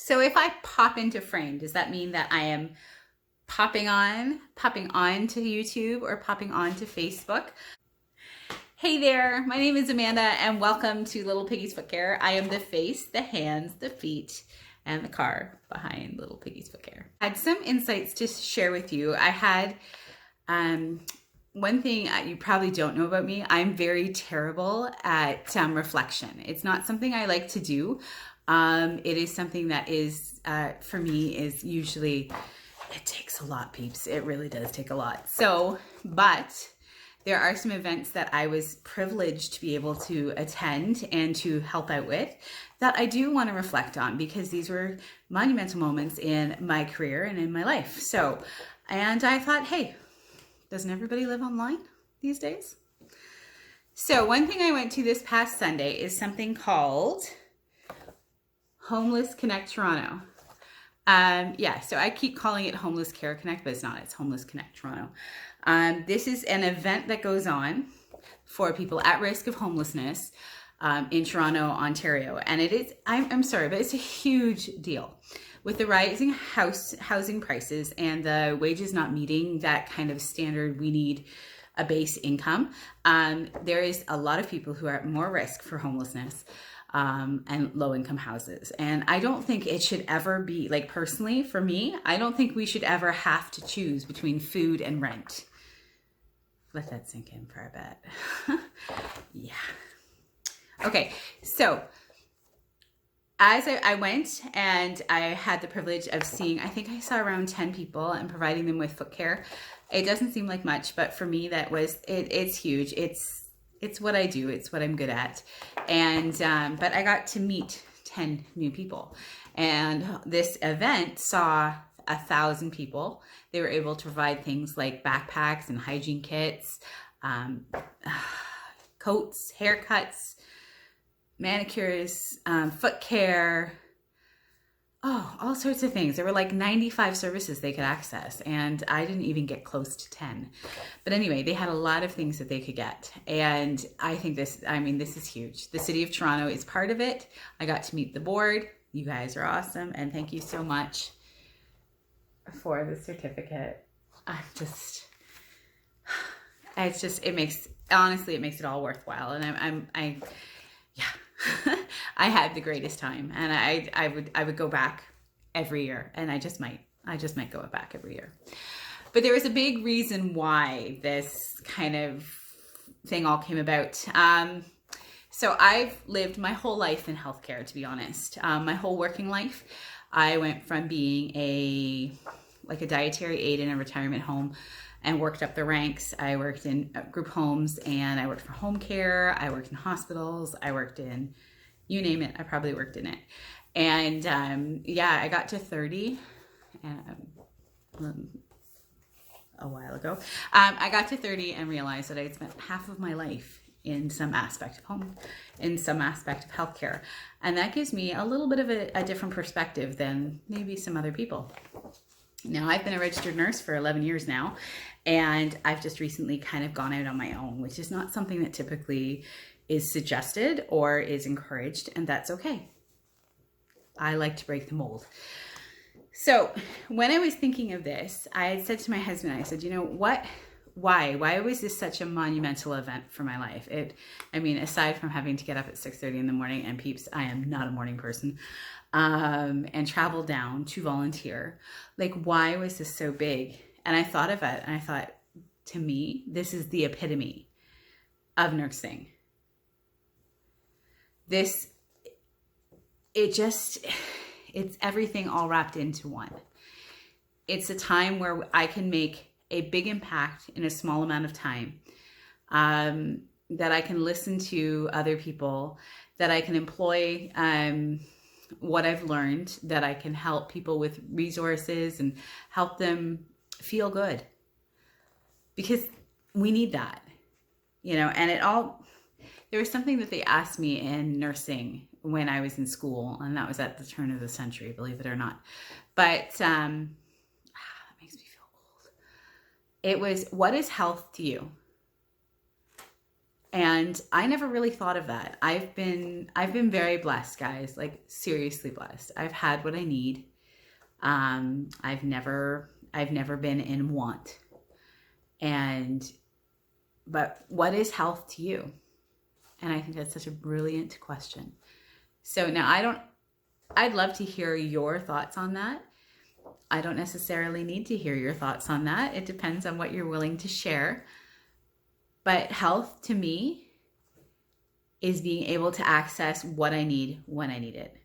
So if I pop into frame, does that mean that I am popping on to YouTube or popping on to Facebook? Hey there, my name is Amanda and welcome to Little Piggy's Foot Care. I am the face, the hands, the feet, and the car behind Little Piggy's Foot Care. I had some insights to share with you. I had one thing you probably don't know about me. I'm very terrible at reflection. It's not something I like to do. It is something that is, for me, is usually, it takes a lot, peeps. It really does take a lot. So, but there are some events that I was privileged to be able to attend and to help out with that I do want to reflect on because these were monumental moments in my career and in my life. So, and I thought, hey, doesn't everybody live online these days? So one thing I went to this past Sunday is something called Homeless Connect Toronto. So I keep calling it Homeless Care Connect, but it's not. It's Homeless Connect Toronto. This is an event that goes on for people at risk of homelessness in Toronto, Ontario. And it is, I'm sorry, but it's a huge deal. With the rising housing prices and the wages not meeting that kind of standard, we need a base income. There is a lot of people who are at more risk for homelessness and low-income houses. And I don't think it should ever be, like personally, for me, I don't think we should ever have to choose between food and rent. Let that sink in for a bit. Yeah. Okay, so as I went and I had the privilege of seeing, I think I saw around 10 people and providing them with foot care. It doesn't seem like much, but for me, that was, it's huge. It's what I do. It's what I'm good at. And, but I got to meet 10 new people. And this event saw 1,000 people. They were able to provide things like backpacks and hygiene kits, coats, haircuts, manicures, foot care, all sorts of things. There were like 95 services they could access, and I didn't even get close to 10. But anyway, they had a lot of things that they could get. And I think this is huge. The City of Toronto is part of it. I got to meet the board. You guys are awesome. And thank you so much for the certificate. It makes it all worthwhile. And yeah, I had the greatest time, and I would go back every year, and I just might go back every year. But there was a big reason why this kind of thing all came about. So I've lived my whole life in healthcare, to be honest. My whole working life, I went from being a dietary aide in a retirement home and worked up the ranks. I worked in group homes, and I worked for home care. I worked in hospitals. I worked in, you name it, I probably worked in it. And I got to 30 a while ago. I got to 30 and realized that I had spent half of my life in some aspect of home, in some aspect of healthcare. And that gives me a little bit of a different perspective than maybe some other people. Now, I've been a registered nurse for 11 years now, and I've just recently kind of gone out on my own, which is not something that typically is suggested or is encouraged, and that's okay. I like to break the mold. So when I was thinking of this, I had said to my husband, I said, you know what? Why was this such a monumental event for my life? Aside from having to get up at 6:30 in the morning, and peeps, I am not a morning person, and travel down to volunteer. Like, why was this so big? And I thought of it, and I thought, to me, this is the epitome of nursing. It's everything all wrapped into one. It's a time where I can make a big impact in a small amount of time, that I can listen to other people, that I can employ what I've learned, that I can help people with resources and help them feel good, because we need that, and there was something that they asked me in nursing when I was in school, and that was at the turn of the century, believe it or not. But that makes me feel old. It was, what is health to you? And I never really thought of that. I've been very blessed, guys, like seriously blessed. I've had what I need. I've never been in want. But what is health to you? And I think that's such a brilliant question. So now I'd love to hear your thoughts on that. I don't necessarily need to hear your thoughts on that. It depends on what you're willing to share. But health to me is being able to access what I need when I need it.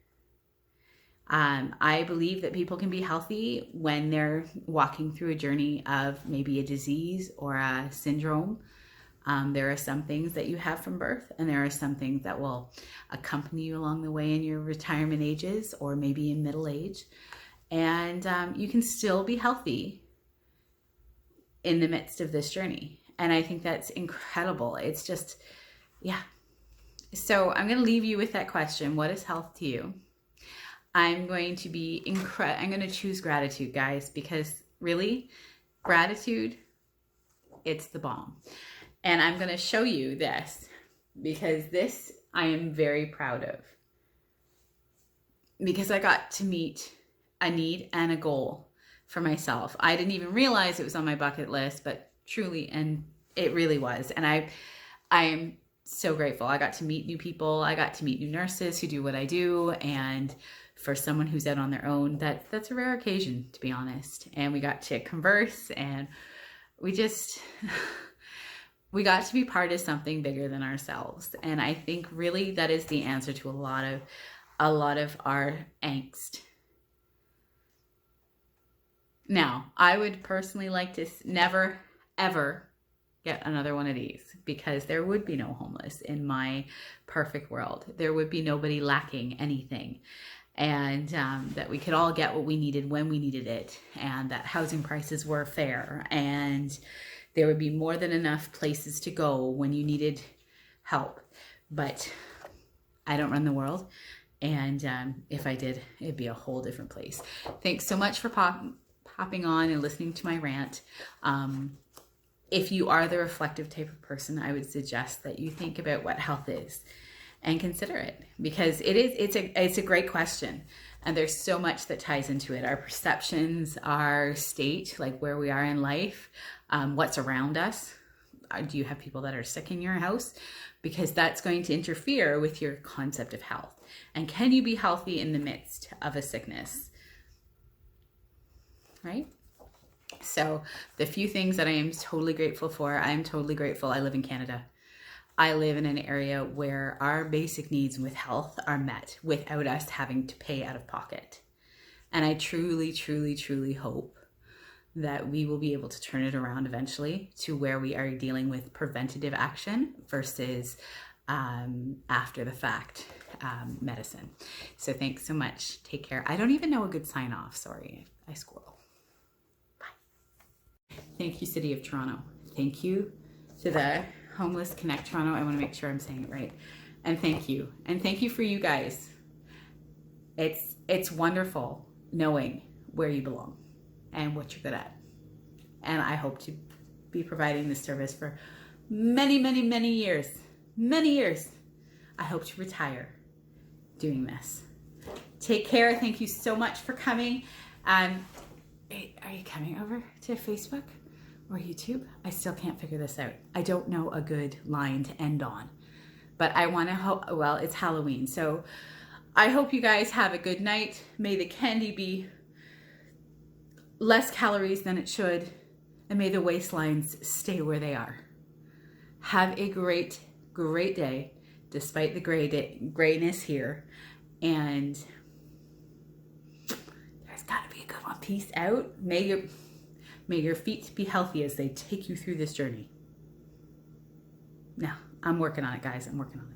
I believe that people can be healthy when they're walking through a journey of maybe a disease or a syndrome. There are some things that you have from birth, and there are some things that will accompany you along the way in your retirement ages or maybe in middle age. And you can still be healthy in the midst of this journey. And I think that's incredible. It's just, yeah. So I'm going to leave you with that question. What is health to you? I'm going to choose gratitude, guys, because really, gratitude, it's the bomb. And I'm going to show you this because this I am very proud of. Because I got to meet a need and a goal for myself. I didn't even realize it was on my bucket list, but truly, and it really was. And I am so grateful. I got to meet new people. I got to meet new nurses who do what I do. And for someone who's out on their own, that's a rare occasion, to be honest. And we got to converse, and we got to be part of something bigger than ourselves. And I think really that is the answer to a lot of our angst. Now, I would personally like to never, ever get another one of these, because there would be no homeless in my perfect world. There would be nobody lacking anything. And that we could all get what we needed when we needed it, and that housing prices were fair, and there would be more than enough places to go when you needed help. But I don't run the world, and if I did, it'd be a whole different place. Thanks so much for popping on and listening to my rant. If you are the reflective type of person, I would suggest that you think about what health is and consider it, because it's a great question, and there's so much that ties into it. Our perceptions, our state, like where we are in life, what's around us. Do you have people that are sick in your house? Because that's going to interfere with your concept of health. And can you be healthy in the midst of a sickness? Right? So the few things that I am totally grateful for, I'm totally grateful I live in Canada. I live in an area where our basic needs with health are met without us having to pay out of pocket. And I truly, truly, truly hope that we will be able to turn it around eventually to where we are dealing with preventative action versus after the fact medicine. So thanks so much. Take care. I don't even know a good sign off. Sorry, I squirrel. Bye. Thank you, City of Toronto. Thank you to the Homeless Connect Toronto. I want to make sure I'm saying it right. And thank you. And thank you for you guys. It's wonderful knowing where you belong and what you're good at. And I hope to be providing this service for many, many, many years. Many years. I hope to retire doing this. Take care. Thank you so much for coming. Are you coming over to Facebook or YouTube? I still can't figure this out. I don't know a good line to end on. But I want to hope, well, it's Halloween. So I hope you guys have a good night. May the candy be less calories than it should, and may the waistlines stay where they are. Have a great, great day, despite the grayness here. And there's got to be a good one. Peace out. May your feet be healthy as they take you through this journey. Now, I'm working on it, guys. I'm working on it.